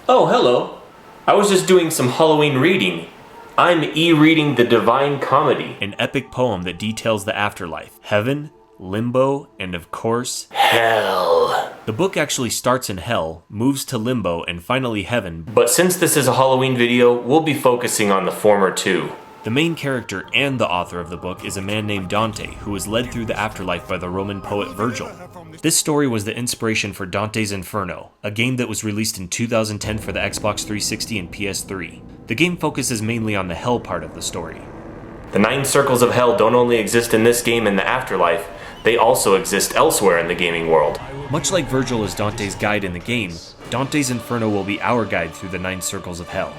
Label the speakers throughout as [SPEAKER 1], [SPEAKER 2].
[SPEAKER 1] Oh, hello. I was just doing some Halloween reading. I'm e-reading The Divine Comedy, an epic poem that details the afterlife, heaven, limbo, and of course, hell. The book actually starts in hell, moves to limbo, and finally heaven, but since this is a Halloween video, we'll be focusing on the former two. The main character and the author of the book is a man named Dante, who was led through the afterlife by the Roman poet Virgil. This story was the inspiration for Dante's Inferno, a game that was released in 2010 for the Xbox 360 and PS3. The game focuses mainly on the hell part of the story. The 9 circles of hell don't only exist in this game and the afterlife, they also exist elsewhere in the gaming world. Much like Virgil is Dante's guide in the game, Dante's Inferno will be our guide through the 9 circles of hell.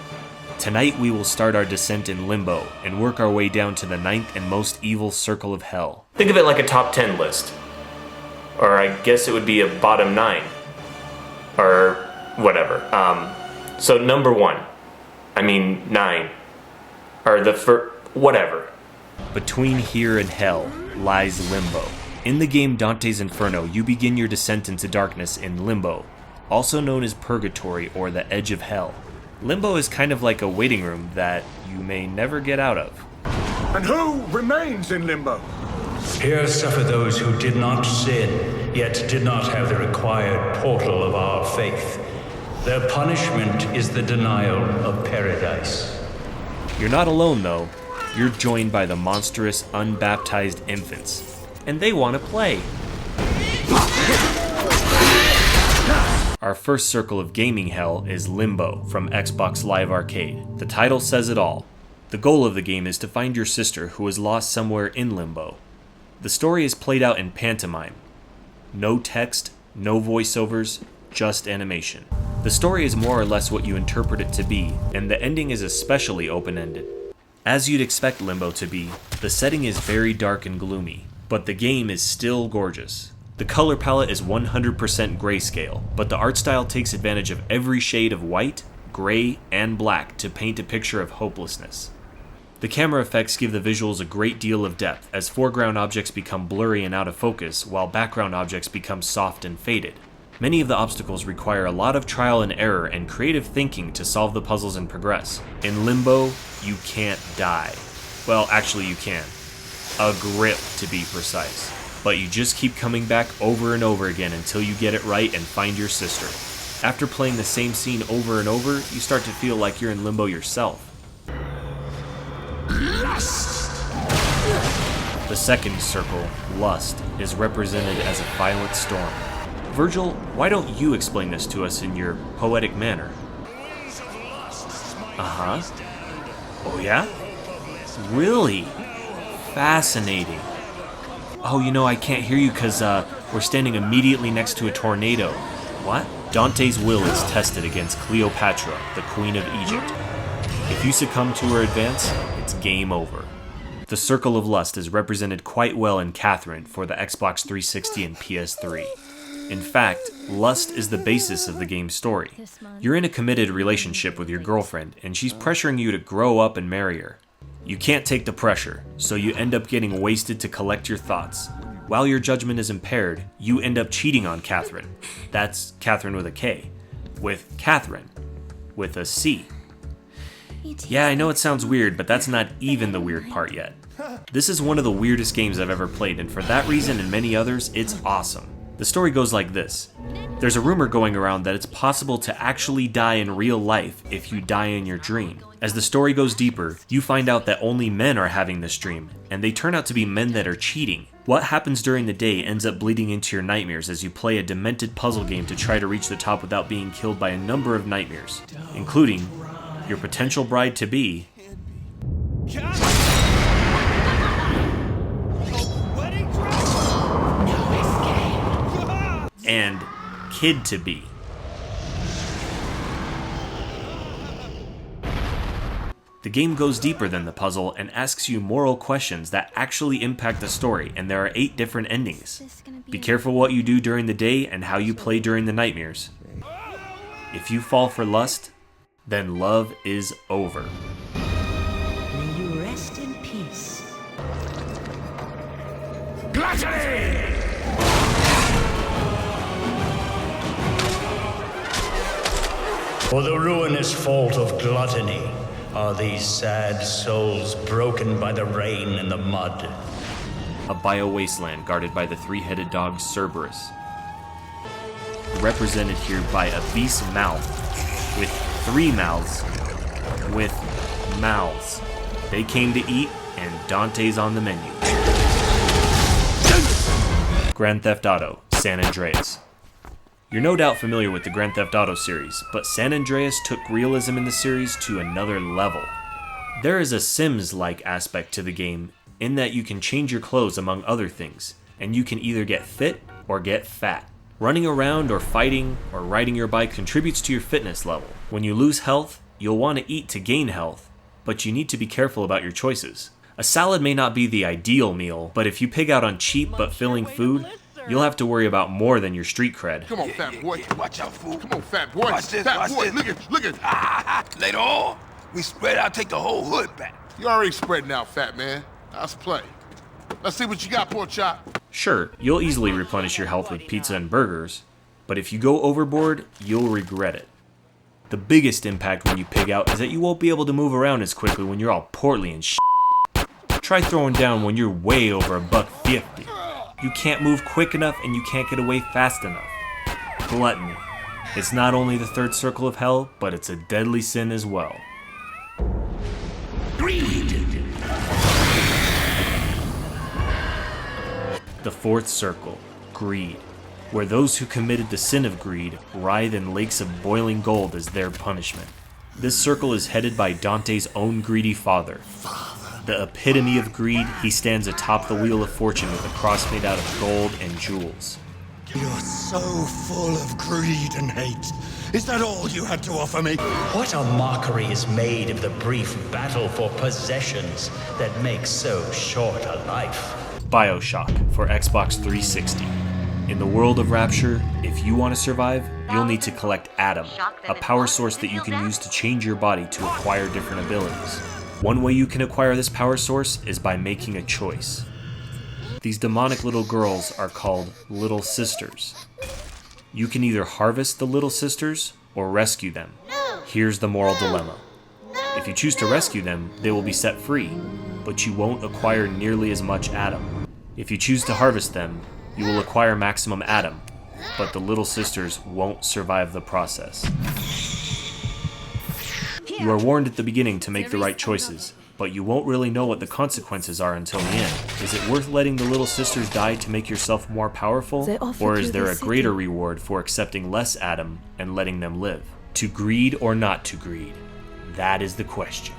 [SPEAKER 1] Tonight we will start our descent in Limbo and work our way down to the 9th and most evil circle of hell. Think of it like a top 10 list. Or I guess it would be a bottom 9. Or whatever. So number 9. Or whatever. Between here and hell lies Limbo. In the game Dante's Inferno, you begin your descent into darkness in Limbo, also known as Purgatory or the Edge of Hell. Limbo is kind of like a waiting room that you may never get out of.
[SPEAKER 2] And who remains in Limbo?
[SPEAKER 3] Here suffer those who did not sin, yet did not have the required portal of our faith. Their punishment is the denial of paradise.
[SPEAKER 1] You're not alone though. You're joined by the monstrous, unbaptized infants. And they want to play. Our first circle of gaming hell is Limbo from Xbox Live Arcade. The title says it all. The goal of the game is to find your sister who is lost somewhere in Limbo. The story is played out in pantomime. No text, no voiceovers, just animation. The story is more or less what you interpret it to be, and the ending is especially open-ended. As you'd expect Limbo to be, the setting is very dark and gloomy, but the game is still gorgeous. The color palette is 100% grayscale, but the art style takes advantage of every shade of white, gray, and black to paint a picture of hopelessness. The camera effects give the visuals a great deal of depth as foreground objects become blurry and out of focus, while background objects become soft and faded. Many of the obstacles require a lot of trial and error and creative thinking to solve the puzzles and progress. In Limbo, you can't die. Well, actually you can. A grip to be precise. But you just keep coming back over and over again until you get it right and find your sister. After playing the same scene over and over, you start to feel like you're in Limbo yourself. Lust! The second circle, Lust, is represented as a violent storm. Virgil, why don't you explain this to us in your poetic manner? Uh-huh. Oh yeah? Really? Fascinating. Oh, I can't hear you because we're standing immediately next to a tornado. What? Dante's will is tested against Cleopatra, the Queen of Egypt. If you succumb to her advance, it's game over. The Circle of Lust is represented quite well in Catherine for the Xbox 360 and PS3. In fact, lust is the basis of the game's story. You're in a committed relationship with your girlfriend, and she's pressuring you to grow up and marry her. You can't take the pressure, so you end up getting wasted to collect your thoughts. While your judgment is impaired, you end up cheating on Catherine. That's Catherine with a K. With Catherine. With a C. Yeah, I know it sounds weird, but that's not even the weird part yet. This is one of the weirdest games I've ever played, and for that reason and many others, it's awesome. The story goes like this. There's a rumor going around that it's possible to actually die in real life if you die in your dream. As the story goes deeper, you find out that only men are having this dream, and they turn out to be men that are cheating. What happens during the day ends up bleeding into your nightmares as you play a demented puzzle game to try to reach the top without being killed by a number of nightmares, including your potential bride-to-be, and kid-to-be. The game goes deeper than the puzzle and asks you moral questions that actually impact the story, and there are 8 different endings. Be careful what you do during the day and how you play during the nightmares. If you fall for lust, then love is over.
[SPEAKER 4] May you rest in peace.
[SPEAKER 2] Gluttony!
[SPEAKER 3] For the ruinous fault of gluttony are these sad souls broken by the rain and the mud.
[SPEAKER 1] A bio-wasteland guarded by the three-headed dog Cerberus. Represented here by a beast's mouth, with 3 mouths, with mouths. They came to eat, and Dante's on the menu. Grand Theft Auto, San Andreas. You're no doubt familiar with the Grand Theft Auto series, but San Andreas took realism in the series to another level. There is a Sims-like aspect to the game, in that you can change your clothes among other things, and you can either get fit or get fat. Running around or fighting or riding your bike contributes to your fitness level. When you lose health, you'll want to eat to gain health, but you need to be careful about your choices. A salad may not be the ideal meal, but if you pig out on cheap but filling food, you'll have to worry about more than your street cred.
[SPEAKER 5] Come on, fat boy.
[SPEAKER 6] Watch out, fool.
[SPEAKER 5] Come on, fat boy.
[SPEAKER 6] Watch this,
[SPEAKER 5] fat
[SPEAKER 6] watch
[SPEAKER 5] boy,
[SPEAKER 6] this.
[SPEAKER 5] look at.
[SPEAKER 6] Later on, we spread out, take the whole hood back.
[SPEAKER 5] You already spreading out, fat man. Let's play. Let's see what you got, pork chop.
[SPEAKER 1] Sure, you'll easily replenish your health with pizza and burgers, but if you go overboard, you'll regret it. The biggest impact when you pig out is that you won't be able to move around as quickly when you're all portly and shit. Try throwing down when you're way over $1.50. You can't move quick enough and you can't get away fast enough. Gluttony. It's not only the third circle of hell, but it's a deadly sin as well.
[SPEAKER 6] Greed.
[SPEAKER 1] The fourth circle, greed, where those who committed the sin of greed writhe in lakes of boiling gold as their punishment. This circle is headed by Dante's own greedy father. The epitome of greed, he stands atop the wheel of fortune with a cross made out of gold and jewels.
[SPEAKER 7] You're so full of greed and hate. Is that all you had to offer me?
[SPEAKER 3] What a mockery is made of the brief battle for possessions that make so short a life.
[SPEAKER 1] Bioshock for Xbox 360. In the world of Rapture, if you want to survive, you'll need to collect Adam, a power source that you can use to change your body to acquire different abilities. One way you can acquire this power source is by making a choice. These demonic little girls are called Little Sisters. You can either harvest the Little Sisters or rescue them. Here's the moral dilemma. If you choose to rescue them, they will be set free, but you won't acquire nearly as much Adam. If you choose to harvest them, you will acquire maximum Adam, but the Little Sisters won't survive the process. You are warned at the beginning to make the right choices, but you won't really know what the consequences are until the end. Is it worth letting the Little Sisters die to make yourself more powerful, or is there a greater reward for accepting less Adam and letting them live? To greed or not to greed? That is the question.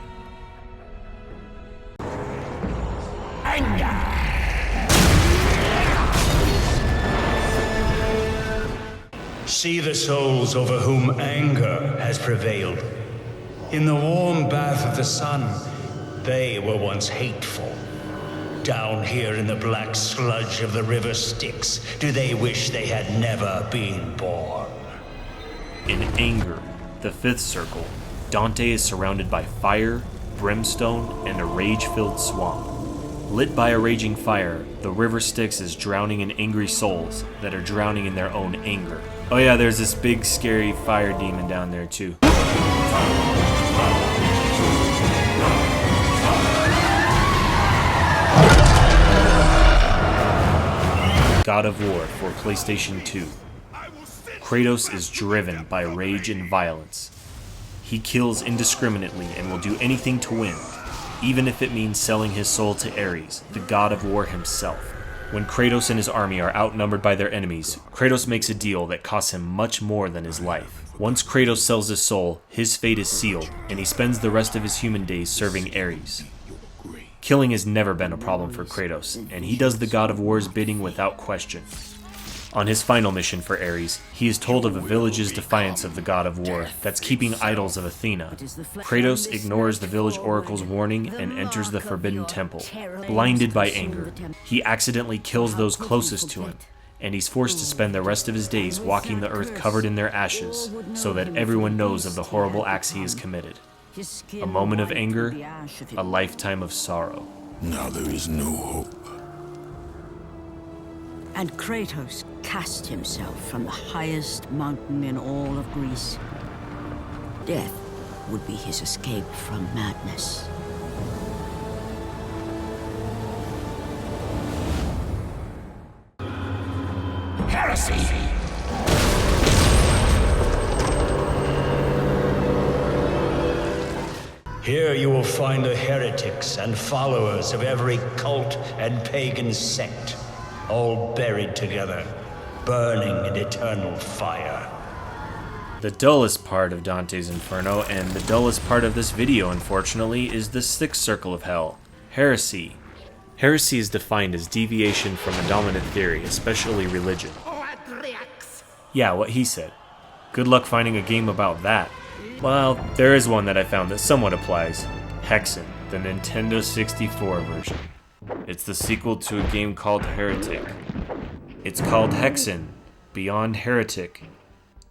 [SPEAKER 3] See the souls over whom anger has prevailed. In the warm bath of the sun, they were once hateful. Down here in the black sludge of the river Styx, do they wish they had never been born?
[SPEAKER 1] In anger, the fifth circle, Dante is surrounded by fire, brimstone, and a rage-filled swamp. Lit by a raging fire, the river Styx is drowning in angry souls that are drowning in their own anger. Oh yeah, there's this big scary fire demon down there too. God of War for PlayStation 2. Kratos is driven by rage and violence. He kills indiscriminately and will do anything to win, even if it means selling his soul to Ares, the god of war himself. When Kratos and his army are outnumbered by their enemies, Kratos makes a deal that costs him much more than his life. Once Kratos sells his soul, his fate is sealed, and he spends the rest of his human days serving Ares. Killing has never been a problem for Kratos, and he does the god of war's bidding without question. On his final mission for Ares, he is told of a village's defiance of the god of war that's keeping idols of Athena. Kratos ignores the village oracle's warning and enters the forbidden temple. Blinded by anger, he accidentally kills those closest to him, and he's forced to spend the rest of his days walking the earth covered in their ashes, so that everyone knows of the horrible acts he has committed. A moment of anger, a lifetime of sorrow.
[SPEAKER 7] Now there is no hope.
[SPEAKER 4] And Kratos cast himself from the highest mountain in all of Greece. Death would be his escape from madness.
[SPEAKER 2] Heresy!
[SPEAKER 3] Here you will find the heretics and followers of every cult and pagan sect, all buried together, burning in eternal fire.
[SPEAKER 1] The dullest part of Dante's Inferno, and the dullest part of this video, unfortunately, is the sixth circle of hell, Heresy. Heresy is defined as deviation from a dominant theory, especially religion. Yeah, what he said. Good luck finding a game about that. Well, there is one that I found that somewhat applies. Hexen, the Nintendo 64 version. It's the sequel to a game called Heretic. It's called Hexen, Beyond Heretic.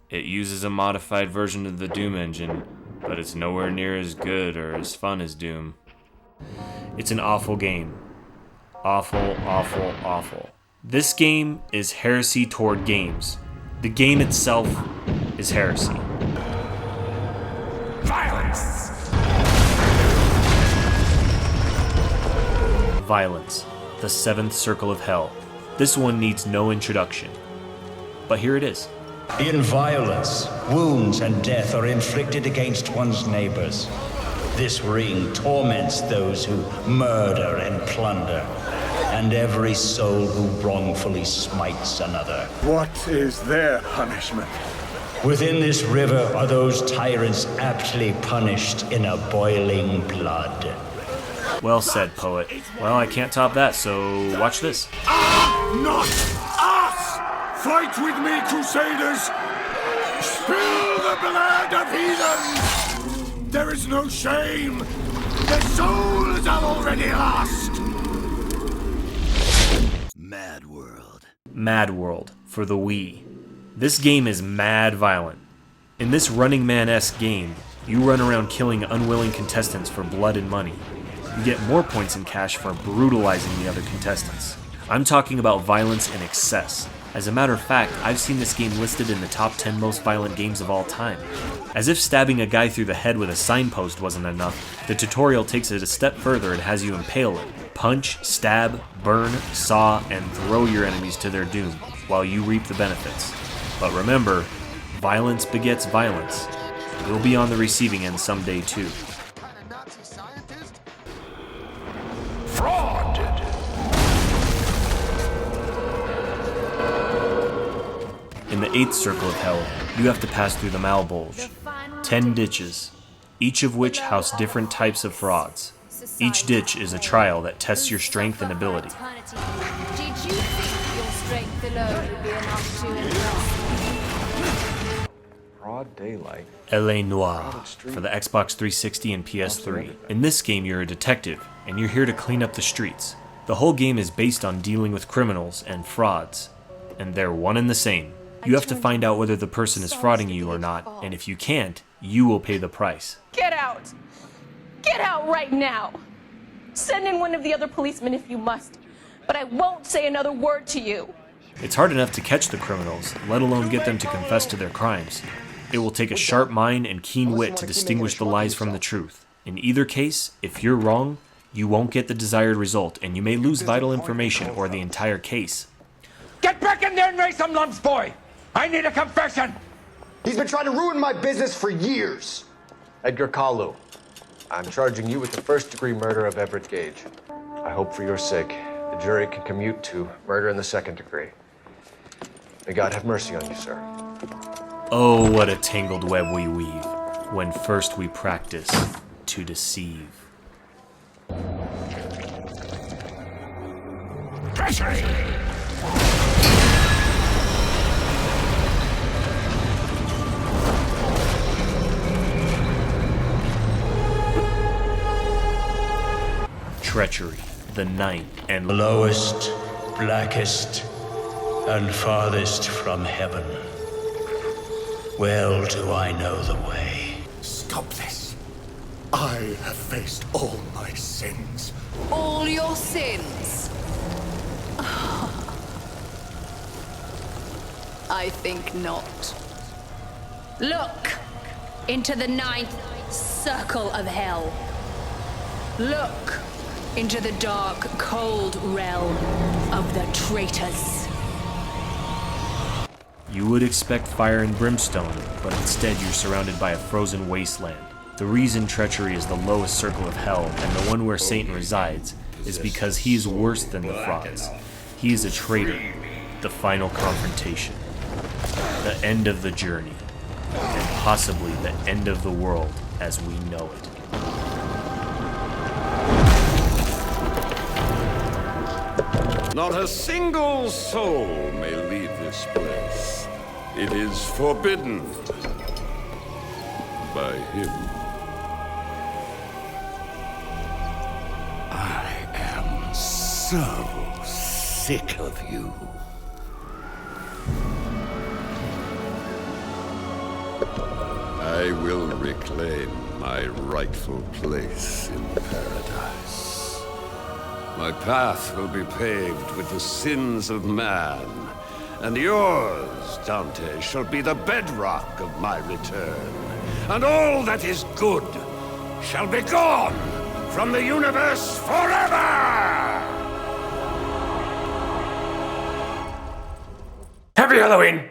[SPEAKER 1] It uses a modified version of the Doom engine, but it's nowhere near as good or as fun as Doom. It's an awful game. Awful, awful, awful. This game is heresy toward games. The game itself is heresy.
[SPEAKER 2] Violence!
[SPEAKER 1] Violence, the seventh circle of hell. This one needs no introduction. But here it is.
[SPEAKER 3] In violence, wounds and death are inflicted against one's neighbors. This ring torments those who murder and plunder, and every soul who wrongfully smites another.
[SPEAKER 2] What is their punishment?
[SPEAKER 3] Within this river are those tyrants aptly punished in a boiling blood.
[SPEAKER 1] Well said, poet. Well, I can't top that, so watch this.
[SPEAKER 2] Not us! Fight with me, Crusaders! Spill the blood of heathens! There is no shame! Their souls are already lost!
[SPEAKER 7] Mad World.
[SPEAKER 1] Mad World for the Wii. This game is mad violent. In this Running Man-esque game, you run around killing unwilling contestants for blood and money. You get more points in cash for brutalizing the other contestants. I'm talking about violence in excess. As a matter of fact, I've seen this game listed in the top 10 most violent games of all time. As if stabbing a guy through the head with a signpost wasn't enough, the tutorial takes it a step further and has you impale it. Punch, stab, burn, saw, and throw your enemies to their doom, while you reap the benefits. But remember, violence begets violence. You'll be on the receiving end someday too.
[SPEAKER 2] Fraud!
[SPEAKER 1] In the 8th circle of hell, you have to pass through the Malbolge. 10 ditches, each of which house different types of frauds. Each ditch is a trial that tests your strength and ability.
[SPEAKER 8] Did you think your strength alone would be enough to impress?
[SPEAKER 9] Broad daylight.
[SPEAKER 1] Noire for the Xbox 360 and PS3. In this game, you're a detective, and you're here to clean up the streets. The whole game is based on dealing with criminals and frauds, and they're one and the same. You have to find out whether the person is frauding you or not, and if you can't, you will pay the price.
[SPEAKER 10] Get out! Get out right now! Send in one of the other policemen if you must, but I won't say another word to you.
[SPEAKER 1] It's hard enough to catch the criminals, let alone get them to confess to their crimes. It will take a sharp mind and keen wit to distinguish the lies from the truth. In either case, if you're wrong, you won't get the desired result, and you may lose vital information or the entire case.
[SPEAKER 2] Get back in there and raise some lumps, boy! I need a confession!
[SPEAKER 11] He's been trying to ruin my business for years.
[SPEAKER 9] Edgar Kalu, I'm charging you with the first-degree murder of Everett Gage. I hope for your sake, the jury can commute to murder in the second degree. May God have mercy on you, sir.
[SPEAKER 1] Oh, what a tangled web we weave, when first we practice to deceive.
[SPEAKER 2] Treachery!
[SPEAKER 1] Treachery, the ninth and
[SPEAKER 3] Lowest, blackest, and farthest from heaven. Well do I know the way.
[SPEAKER 2] Stop this. I have faced all my sins.
[SPEAKER 8] All your sins? I think not. Look! into the 9th circle of hell. Look into the dark, cold realm of the traitors.
[SPEAKER 1] You would expect fire and brimstone, but instead you're surrounded by a frozen wasteland. The reason Treachery is the lowest circle of hell and the one where Satan resides is because he is worse than the frauds. He is a traitor, the final confrontation, the end of the journey, and possibly the end of the world as we know it.
[SPEAKER 2] Not a single soul may leave this place. It is forbidden by him. I am so sick of you. I will reclaim my rightful place in paradise. My path will be paved with the sins of man, and yours, Dante, shall be the bedrock of my return. And all that is good shall be gone from the universe forever!
[SPEAKER 1] Happy Halloween!